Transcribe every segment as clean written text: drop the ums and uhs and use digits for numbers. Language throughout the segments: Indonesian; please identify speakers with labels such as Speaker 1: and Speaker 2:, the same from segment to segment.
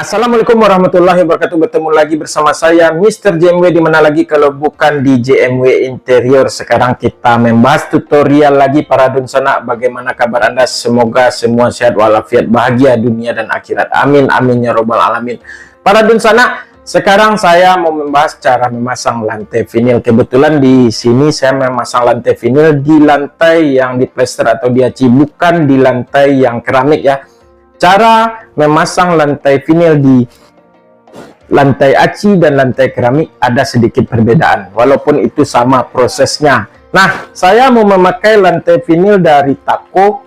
Speaker 1: Assalamualaikum warahmatullahi wabarakatuh. Bertemu lagi bersama saya Mr. JMW. Dimana lagi kalau bukan di JMW Interior. Sekarang kita membahas tutorial lagi para dunsana. Bagaimana kabar Anda? Semoga semua sehat walafiat, bahagia dunia dan akhirat. Amin amin ya robbal alamin. Para dunsana, sekarang saya mau membahas cara memasang lantai vinil. Kebetulan di sini saya memasang lantai vinil di lantai yang diplester atau diaci, bukan di lantai yang keramik ya. Cara memasang lantai vinil di lantai aci dan lantai keramik ada sedikit perbedaan, walaupun itu sama prosesnya. Nah, saya mau memakai lantai vinil dari Taco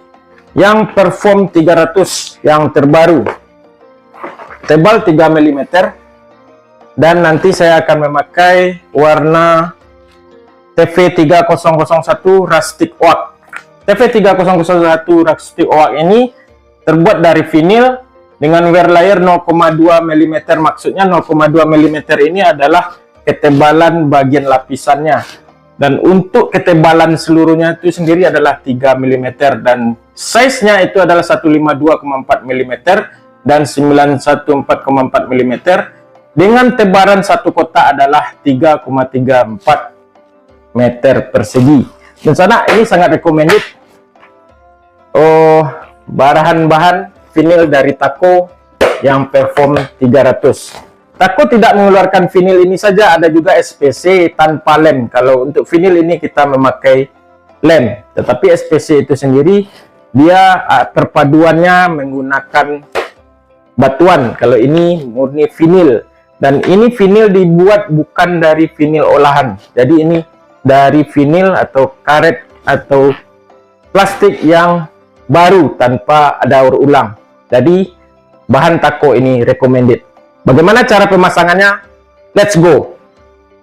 Speaker 1: yang Perform 300 yang terbaru, tebal 3 mm, dan nanti saya akan memakai warna TV3001 Rustic Oak. TV3001 Rustic Oak ini terbuat dari vinil dengan wear layer 0,2 mm. Maksudnya 0,2 mm ini adalah ketebalan bagian lapisannya, dan untuk ketebalan seluruhnya itu sendiri adalah 3 mm, dan size-nya itu adalah 152,4 mm dan 914,4 mm dengan tebaran satu kotak adalah 3,34 meter persegi. Dan sana ini sangat recommended. Bahan-bahan vinil dari Taco yang Perform 300. Taco tidak mengeluarkan vinil ini saja, ada juga SPC tanpa lem. Kalau untuk vinil ini kita memakai lem, tetapi SPC itu sendiri dia perpaduannya menggunakan batuan. Kalau ini murni vinil, dan ini vinil dibuat bukan dari vinil olahan, jadi ini dari vinil atau karet atau plastik yang baru tanpa daur ulang. Jadi bahan Taco ini recommended. Bagaimana cara pemasangannya? Let's go.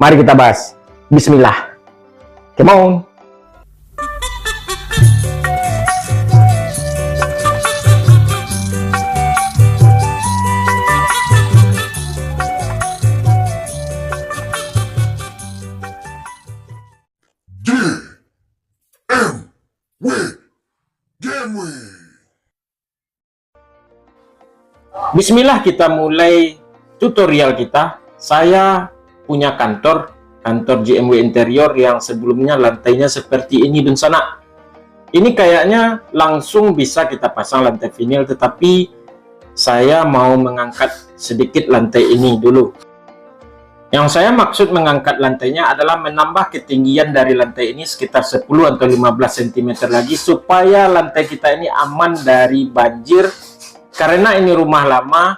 Speaker 1: Mari kita bahas. Bismillah. Come on. Bismillah, kita mulai tutorial kita. Saya punya kantor JMW Interior yang sebelumnya lantainya seperti ini dan sana. Ini kayaknya langsung bisa kita pasang lantai vinil, tetapi saya mau mengangkat sedikit lantai ini dulu. Yang saya maksud mengangkat lantainya adalah menambah ketinggian dari lantai ini sekitar 10 atau 15 cm lagi, supaya lantai kita ini aman dari banjir. Karena ini rumah lama,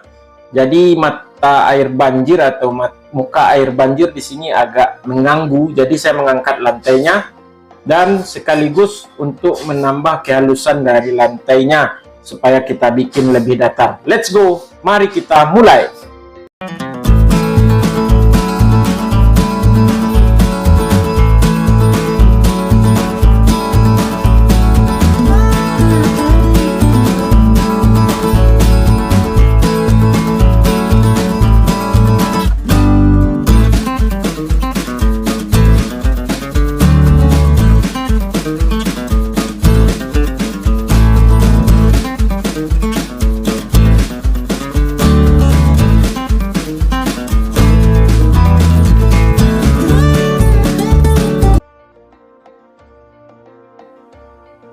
Speaker 1: jadi mata air banjir atau muka air banjir di sini agak mengganggu. Jadi saya mengangkat lantainya dan sekaligus untuk menambah kehalusan dari lantainya supaya kita bikin lebih datar. Let's go, mari kita mulai.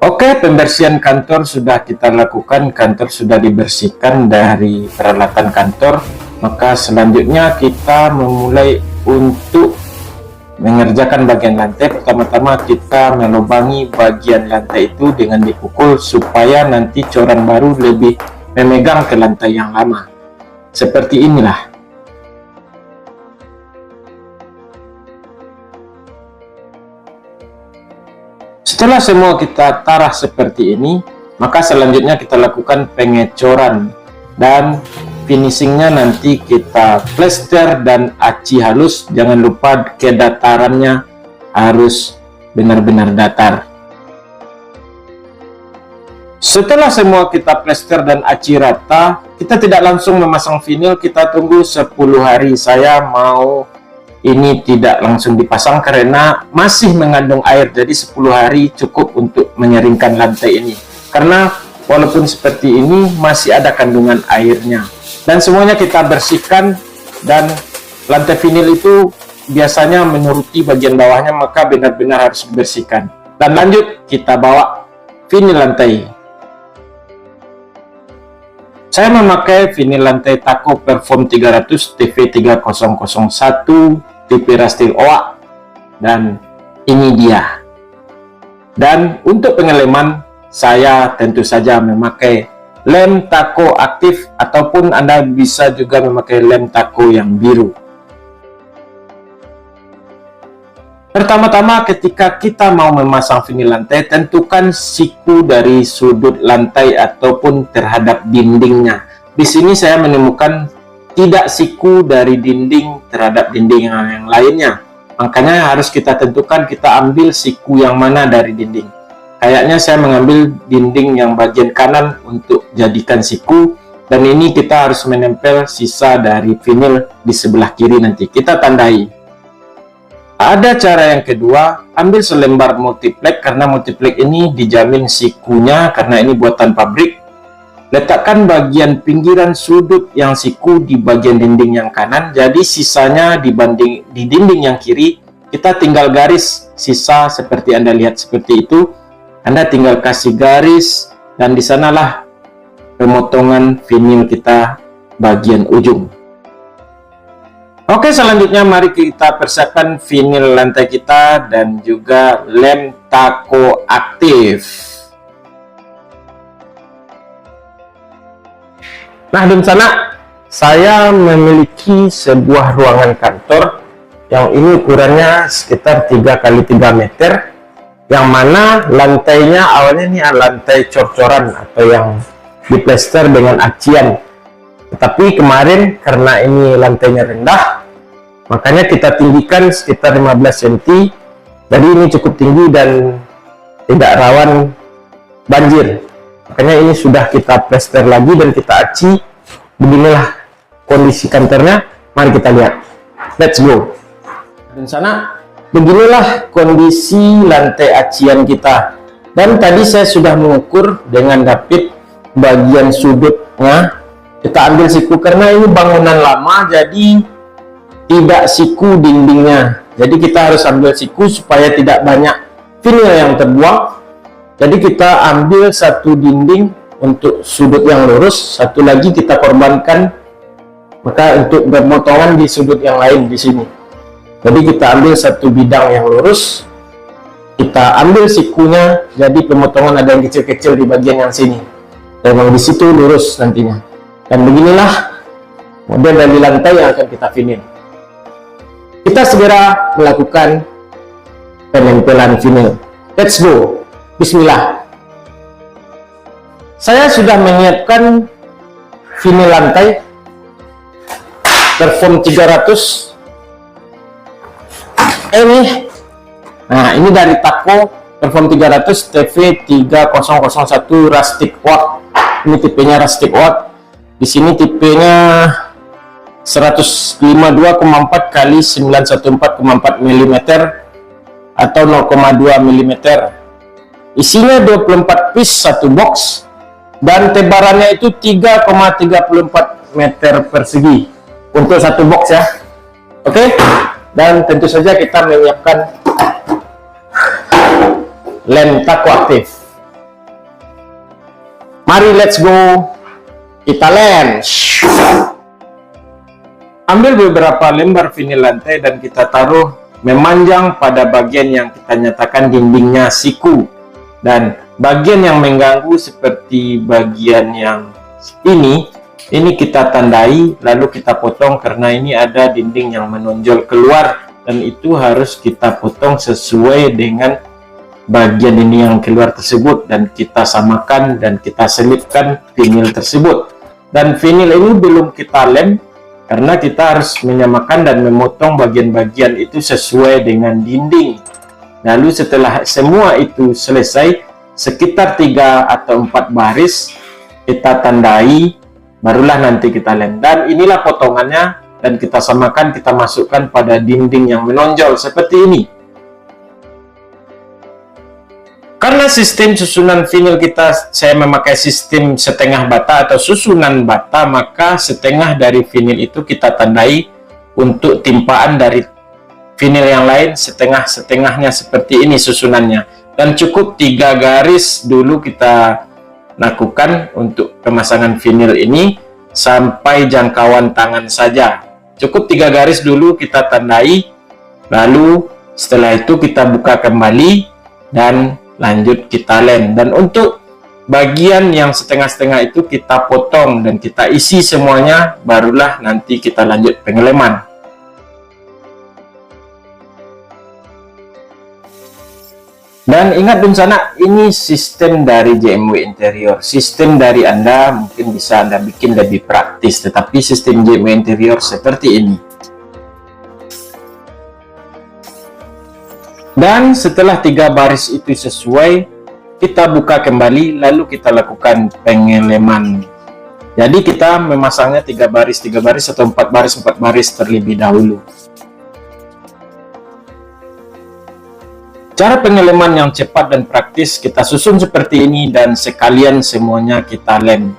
Speaker 1: Oke, pembersihan kantor sudah kita lakukan. Kantor sudah dibersihkan dari peralatan kantor. Maka selanjutnya kita memulai untuk mengerjakan bagian lantai. Pertama-tama kita melubangi bagian lantai itu dengan dipukul supaya nanti coran baru lebih memegang ke lantai yang lama. Seperti inilah. Setelah semua kita tarah seperti ini, maka selanjutnya kita lakukan pengecoran, dan finishingnya nanti kita plester dan aci halus. Jangan lupa kedatarannya harus benar-benar datar. Setelah semua kita plester dan aci rata, kita tidak langsung memasang vinil, kita tunggu 10 hari. Saya mau ini tidak langsung dipasang karena masih mengandung air, jadi 10 hari cukup untuk mengeringkan lantai ini. Karena walaupun seperti ini masih ada kandungan airnya. Dan semuanya kita bersihkan, dan lantai vinil itu biasanya menuruti bagian bawahnya, maka benar-benar harus dibersihkan. Dan lanjut kita bawa vinil lantai. Saya memakai vinil lantai Taco Perform 300 TV3001 tipe Rustic Oak, dan ini dia. Dan untuk pengeleman, saya tentu saja memakai lem Taco aktif, ataupun Anda bisa juga memakai lem Taco yang biru. Pertama-tama ketika kita mau memasang vinil lantai, tentukan siku dari sudut lantai ataupun terhadap dindingnya. Di sini saya menemukan tidak siku dari dinding terhadap dinding yang lainnya. Makanya harus kita tentukan, kita ambil siku yang mana dari dinding. Kayaknya saya mengambil dinding yang bagian kanan untuk jadikan siku, dan ini kita harus menempel sisa dari vinil di sebelah kiri, nanti kita tandai. Ada cara yang kedua, ambil selembar multiplex, karena multiplex ini dijamin sikunya karena ini buatan pabrik. Letakkan bagian pinggiran sudut yang siku di bagian dinding yang kanan, jadi sisanya di dinding yang kiri, kita tinggal garis sisa seperti Anda lihat seperti itu. Anda tinggal kasih garis, dan di sanalah pemotongan vinil kita bagian ujung. Oke, selanjutnya mari kita persiapkan vinil lantai kita dan juga lem Taco aktif. Nah, di sana saya memiliki sebuah ruangan kantor yang ini ukurannya sekitar 3 x 3 meter, yang mana lantainya awalnya ini lantai cor-coran atau yang diplester dengan acian. Tetapi kemarin karena ini lantainya rendah, makanya kita tinggikan sekitar 15 cm. Jadi ini cukup tinggi dan tidak rawan banjir. Makanya ini sudah kita plester lagi dan kita aci. Beginilah kondisi kantornya. Mari kita lihat. Let's go. Dan sana beginilah kondisi lantai acian kita. Dan tadi saya sudah mengukur dengan dapit bagian sudutnya. Kita ambil siku karena ini bangunan lama, jadi tidak siku dindingnya. Jadi kita harus ambil siku supaya tidak banyak vinil yang terbuang. Jadi kita ambil satu dinding untuk sudut yang lurus, satu lagi kita korbankan maka untuk pemotongan di sudut yang lain di sini. Jadi kita ambil satu bidang yang lurus, kita ambil sikunya, jadi pemotongan ada yang kecil-kecil di bagian yang sini. Dan yang di situ lurus nantinya. Dan beginilah model dari lantai yang akan kita vinil. Kita segera melakukan penempelan vinil. Let's go. Bismillah. Saya sudah menyiapkan vinil lantai Perform 300 ini. Nah, ini dari Taco Perform 300 TV3001 Rustic Oak. Ini tipenya Rustic Oak. Di sini tipenya 152,4 x 914,4 mm atau 0,2 mm. Isinya 24 piece satu box, dan tebarannya itu 3,34 meter persegi untuk satu box ya. Oke, dan tentu saja kita menyiapkan lem Taco aktif. Mari let's go. Kita lem. Ambil beberapa lembar vinil lantai dan kita taruh memanjang pada bagian yang kita nyatakan dindingnya siku, dan bagian yang mengganggu seperti bagian yang ini kita tandai lalu kita potong karena ini ada dinding yang menonjol keluar, dan itu harus kita potong sesuai dengan bagian ini yang keluar tersebut, dan kita samakan dan kita selipkan vinil tersebut. Dan vinil ini belum kita lem karena kita harus menyamakan dan memotong bagian-bagian itu sesuai dengan dinding. Lalu setelah semua itu selesai, sekitar 3 atau 4 baris kita tandai, barulah nanti kita lem. Dan inilah potongannya, dan kita samakan, kita masukkan pada dinding yang menonjol seperti ini. Karena sistem susunan vinil kita, saya memakai sistem setengah bata atau susunan bata, maka setengah dari vinil itu kita tandai untuk timpaan dari vinil yang lain, setengah-setengahnya seperti ini susunannya. Dan cukup 3 garis dulu kita lakukan untuk pemasangan vinil ini sampai jangkauan tangan saja. Cukup 3 garis dulu kita tandai, lalu setelah itu kita buka kembali dan lanjut kita lem. Dan untuk bagian yang setengah-setengah itu kita potong dan kita isi semuanya, barulah nanti kita lanjut pengeleman. Dan ingat Dunsana, ini sistem dari JMW Interior. Sistem dari Anda mungkin bisa Anda bikin lebih praktis, tetapi sistem JMW Interior seperti ini. Dan setelah 3 baris itu sesuai, kita buka kembali, lalu kita lakukan pengeleman. Jadi kita memasangnya 3 baris atau 4 baris terlebih dahulu. Cara pengeleman yang cepat dan praktis kita susun seperti ini, dan sekalian semuanya kita lem.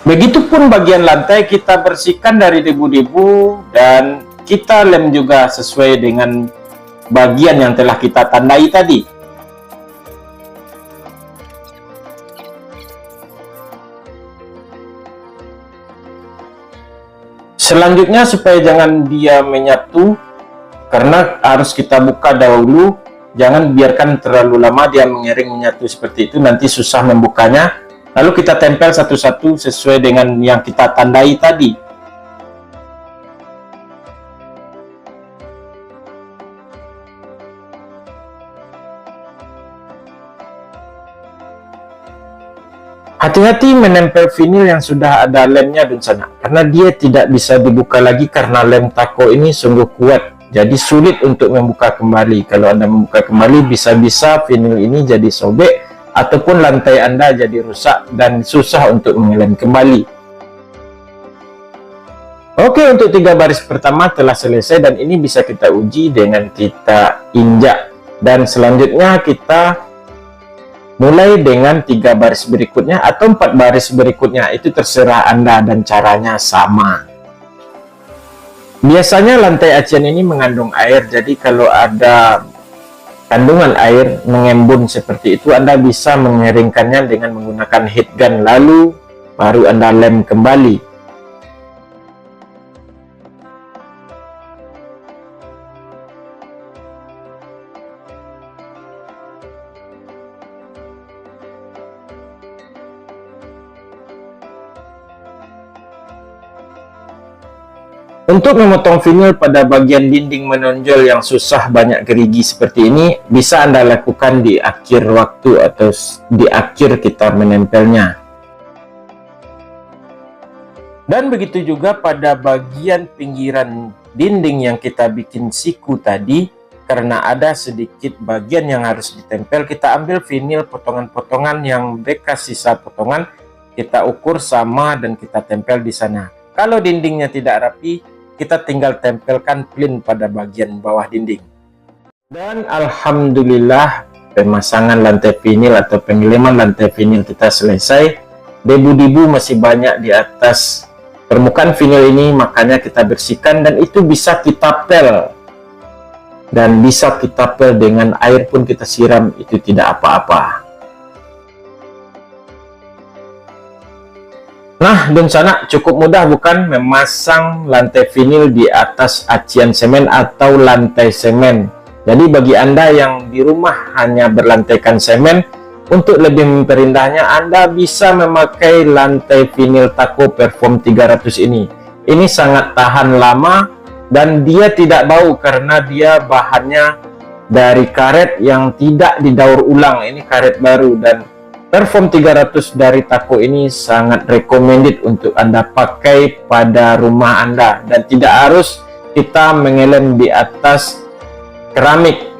Speaker 1: Begitupun bagian lantai kita bersihkan dari debu-debu dan kita lem juga sesuai dengan bagian yang telah kita tandai tadi. Selanjutnya, supaya jangan dia menyatu, karena harus kita buka dahulu, jangan biarkan terlalu lama dia mengering menyatu seperti itu, nanti susah membukanya. Lalu kita tempel satu-satu sesuai dengan yang kita tandai tadi. Hati-hati menempel vinil yang sudah ada lemnya Dunsana, karena dia tidak bisa dibuka lagi karena lem tako ini sungguh kuat. Jadi sulit untuk membuka kembali. Kalau Anda membuka kembali, bisa-bisa vinil ini jadi sobek ataupun lantai Anda jadi rusak dan susah untuk mengelem kembali. Oke, untuk 3 baris pertama telah selesai dan ini bisa kita uji dengan kita injak. Dan selanjutnya kita mulai dengan 3 baris berikutnya atau 4 baris berikutnya, itu terserah Anda dan caranya sama. Biasanya lantai acian ini mengandung air, jadi kalau ada kandungan air mengembun seperti itu, Anda bisa mengeringkannya dengan menggunakan heat gun, lalu baru Anda lem kembali. Untuk memotong vinil pada bagian dinding menonjol yang susah banyak gerigi seperti ini, bisa Anda lakukan di akhir waktu atau di akhir kita menempelnya. Dan begitu juga pada bagian pinggiran dinding yang kita bikin siku tadi, karena ada sedikit bagian yang harus ditempel, kita ambil vinil potongan-potongan yang bekas sisa potongan, kita ukur sama dan kita tempel di sana. Kalau dindingnya tidak rapi, kita tinggal tempelkan plin pada bagian bawah dinding. Dan alhamdulillah pemasangan lantai vinil atau pengeleman lantai vinil kita selesai. Debu-debu masih banyak di atas permukaan vinil ini, makanya kita bersihkan dan itu bisa kita pel. Dan bisa kita pel dengan air pun kita siram, itu tidak apa-apa. Nah, Dunsana, cukup mudah bukan memasang lantai vinil di atas acian semen atau lantai semen. Jadi bagi Anda yang di rumah hanya berlantaikan semen, untuk lebih memperindahnya Anda bisa memakai lantai vinil Taco Perform 300 ini. Ini sangat tahan lama dan dia tidak bau karena dia bahannya dari karet yang tidak didaur ulang. Ini karet baru dan Perform 300 dari Taco ini sangat recommended untuk Anda pakai pada rumah Anda dan tidak harus kita mengelem di atas keramik.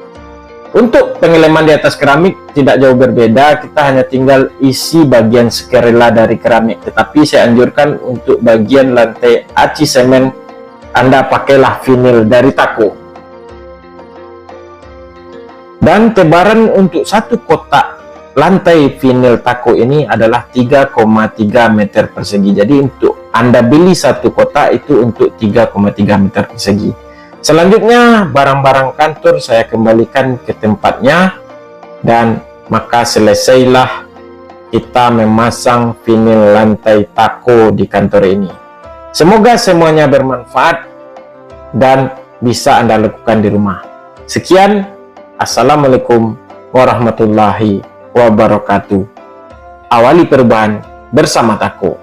Speaker 1: Untuk pengeleman di atas keramik tidak jauh berbeda, kita hanya tinggal isi bagian skerela dari keramik. Tetapi saya anjurkan untuk bagian lantai aci semen, Anda pakailah vinil dari Taco. Dan tebaran untuk satu kotak lantai vinil Taco ini adalah 3,3 meter persegi. Jadi untuk Anda beli satu kotak itu untuk 3,3 meter persegi. Selanjutnya barang-barang kantor saya kembalikan ke tempatnya, dan maka selesailah kita memasang vinil lantai Taco di kantor ini. Semoga semuanya bermanfaat dan bisa Anda lakukan di rumah. Sekian, Assalamualaikum warahmatullahi wabarakatuh. Awali perubahan bersama Taco.